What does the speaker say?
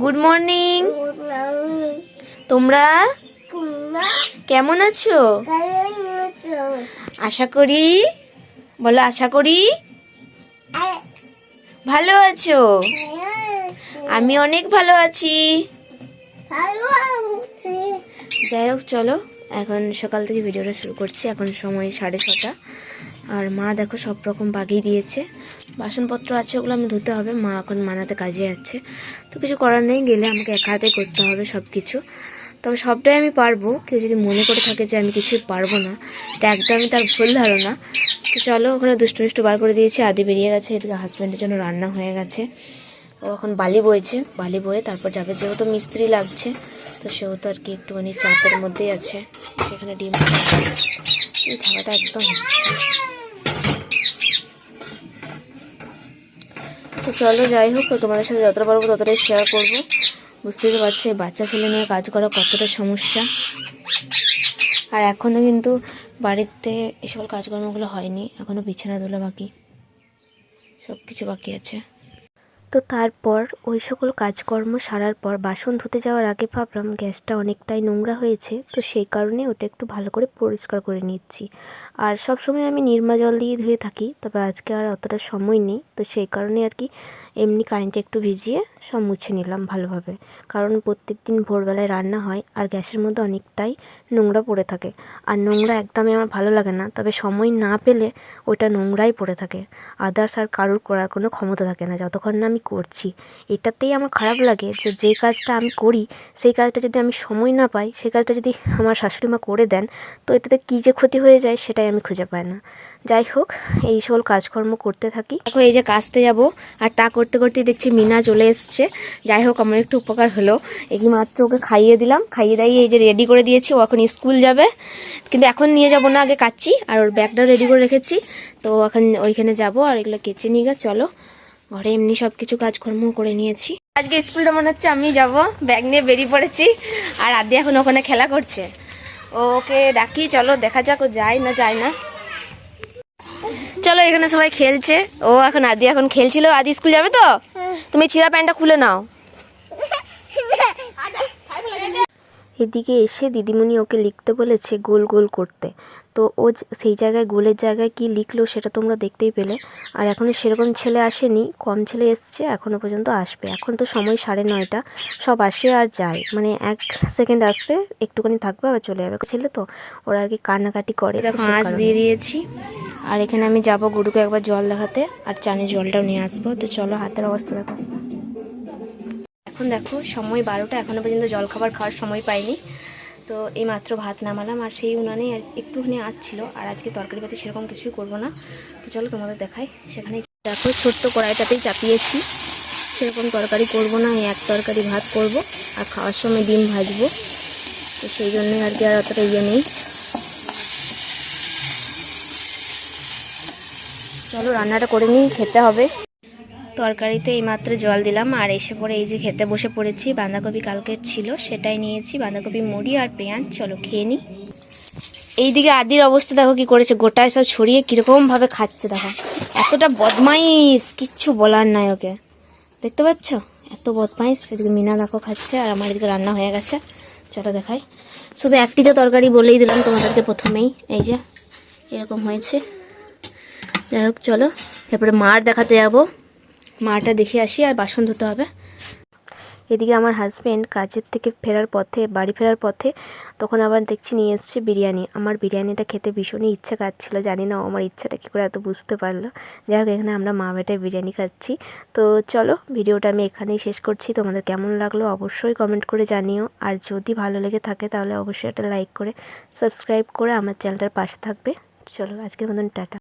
Good morning. তোমরা কেমন আছো? আশা করি, বলো আশা করি ভালো আছো। আমি অনেক ভালো আছি। যাই হোক, চলো এখন সকাল থেকে ভিডিওটা শুরু করছি। এখন সময় 6:30। আর মা দেখো সব রকম বাগিয়ে দিয়েছে। বাসনপত্র আছে, ওগুলো আমি ধুতে হবে। মা এখন মানাতে কাজে যাচ্ছে, তো কিছু করার নেই, গেলে আমাকে একা হাতে করতে হবে সব কিছু। তবে সবটাই আমি পারবো। কেউ যদি মনে করে থাকে যে আমি কিছুই পারবো না, এটা একদমই তার ভুল ধারণা। তো চলো, ওখানে দুষ্টু মিষ্টু বার করে দিয়েছি, আদি বেরিয়ে গেছে। এদিকে হাজব্যান্ডের জন্য রান্না হয়ে গেছে। ও এখন বালি বইছে, বালি বয়ে তারপর যাবে। যেহেতু মিস্ত্রি লাগছে, তো সেহেতু আর কি একটুখানি চাপের মধ্যেই আছে। সেখানে ডিম এই খাওয়াটা একদম। তো চলো, যাই হোক, তোমাদের সাথে যতটা পারবো ততটাই শেয়ার করবো। বুঝতেই তো পারছো এই বাচ্চা ছেলে নিয়ে কাজ করা কতটা সমস্যা। আর এখনও কিন্তু বাড়িতে এই সকল কাজকর্মগুলো হয়নি, এখনও বিছানা তোলা বাকি, সব কিছু বাকি আছে। তো তারপর ওই সকল কাজকর্ম সারার পর বাসন ধুতে যাওয়ার আগে ভাবলাম গ্যাসটা অনেকটাই নোংরা হয়েছে, তো সেই কারণে ওটা একটু ভালো করে পরিষ্কার করে নিচ্ছি। আর সব সময় আমি নিরমা জল দিয়ে ধুয়ে থাকি, তবে আজকে আর অতটা সময় নেই, তো সেই কারণে আর কি এমনি কারেন্টে একটু ভিজিয়ে সব মুছে নিলাম ভালোভাবে। কারণ প্রত্যেক দিন ভোরবেলায় রান্না হয় আর গ্যাসের মধ্যে অনেকটাই নোংরা পড়ে থাকে। আর নোংরা একদমই আমার ভালো লাগে না, তবে সময় না পেলে ওটা নোংরাই পড়ে থাকে। আদার্স আর কারুর করার কোনো ক্ষমতা থাকে না যতক্ষণ না আমি করছি। এটাতেই আমার খারাপ লাগে যে যে কাজটা আমি করি সেই কাজটা যদি আমি সময় না পাই, সেই কাজটা যদি আমার শাশুড়ি মা করে দেন, তো এটাতে কী যে ক্ষতি হয়ে যায় সেটাই আমি খুঁজে পাই না। যাই হোক, এই সকল কাজকর্ম করতে থাকি। দেখো এই যে কাজতে যাব, আর তা করতে করতে দেখছি মিনা চলে এসছে। যাই হোক, আমার একটু উপকার হলো। এই মাত্র ওকে খাইয়ে দিলাম, খাইয়ে দাইয়ে এই যে রেডি করে দিয়েছি। ও এখন স্কুল যাবে, কিন্তু এখন নিয়ে যাব না, আগে কাচ্ছি। আর ওর ব্যাগটাও রেডি করে রেখেছি, তো এখন ওইখানে যাব আর এগুলো কেচে নিয়ে গা। চলো, ঘরে এমনি সব কিছু কাজকর্ম করে নিয়েছি। আজকে স্কুলটা মনে হচ্ছে আমি যাব, ব্যাগ নিয়ে বেরিয়ে পড়েছি। আর আদি এখন ওখানে খেলা করছে, ওকে ডাকি, চলো দেখা যাক ও যায় না যায় না। চলো, এখানে সবাই খেলছে। ও এখন আদি এখন খেলছিল। আদি স্কুল যাবে তো? তুমি ছিঁড়া প্যান্টটা খুলে নাও। এদিকে এসে দিদিমণি ওকে লিখতে বলেছে গোল গোল করতে, তো ও সেই জায়গায় গোলের জায়গায় কি লিখলো সেটা তোমরা দেখতেই পেলে। আর এখনও সেরকম ছেলে আসেনি, কম ছেলে এসছে, এখনও পর্যন্ত আসবে। এখন তো সময় 9:30, সব আসে আর যায়, মানে 1 সেকেন্ড আসবে, একটুখানি থাকবে আবার চলে যাবে। ছেলে তো ওরা আর কি কান্নাকাটি করে। মাছ দিয়ে দিয়েছি, আর এখানে আমি যাব গুরুকে একবার জল দেখাতে, আর চানে জলটাও নিয়ে আসবো। তো চলো, হাতের অবস্থা দেখো। এখন দেখো সময় 12টা, এখনও পর্যন্ত জলখাবার খাওয়ার সময় পাইনি। তো এই মাত্র ভাত নামালাম, আর সেই উনানেই আর একটুখানি আঁচ ছিল। আর আজকে তরকারি পাতি সেরকম কিছুই করবো না। তো চলো তোমাদের দেখাই। সেখানেই দেখো ছোট্ট কড়াইটাতেই চাপিয়েছি, সেরকম তরকারি করবো না, এক তরকারি ভাত করব, আর খাওয়ার সময় ডিম ভাজবো। তো সেই জন্যই আর কি আর অতটা ইয়ে নেই। চলো রান্নাটা করে নিই, খেতে হবে। তরকারিতে এইমাত্র জল দিলাম, আর এসে পরে এই যে খেতে বসে পড়েছি। বাঁধাকপি কালকের ছিল, সেটাই নিয়েছি, বাঁধাকপি মুড়ি আর পেঁয়াজ। চলো খেয়ে নিই। এইদিকে আদির অবস্থা দেখো কি করেছে, গোটায় সব ছড়িয়ে কিরকমভাবে খাচ্ছে দেখো। এতটা বদমাইশ, কিচ্ছু বলার নাই ওকে, দেখতে পাচ্ছ এত বদমাইশ। এদিকে মিনা দেখো খাচ্ছে, আর আমার এদিকে রান্না হয়ে গেছে। চলো দেখাই। শুধু একটি তো তরকারি বলেই দিলাম তোমাদেরকে প্রথমেই, এই যে এরকম হয়েছে। যাই হোক, চলো এরপরে মার দেখাতে যাবো, মাটা দেখে আসি, আর বাসন ধুতে হবে। এদিকে আমার হাজব্যান্ড কাজের থেকে ফেরার পথে, বাড়ি ফেরার পথে, তখন আবার দেখছি নিয়ে এসছে বিরিয়ানি। আমার বিরিয়ানিটা খেতে ভীষণই ইচ্ছা কাটছিল, জানি না আমার ইচ্ছাটা কী করে এত বুঝতে পারলো। যাই হোক, এখানে আমরা মা বেটায় বিরিয়ানি খাচ্ছি। তো চলো, ভিডিওটা আমি এখানেই শেষ করছি। তোমাদের কেমন লাগলো অবশ্যই কমেন্ট করে জানিও, আর যদি ভালো লেগে থাকে তাহলে অবশ্যই একটা লাইক করে সাবস্ক্রাইব করে আমার চ্যানেলটার পাশে থাকবে। চলো আজকের মতন টাটা।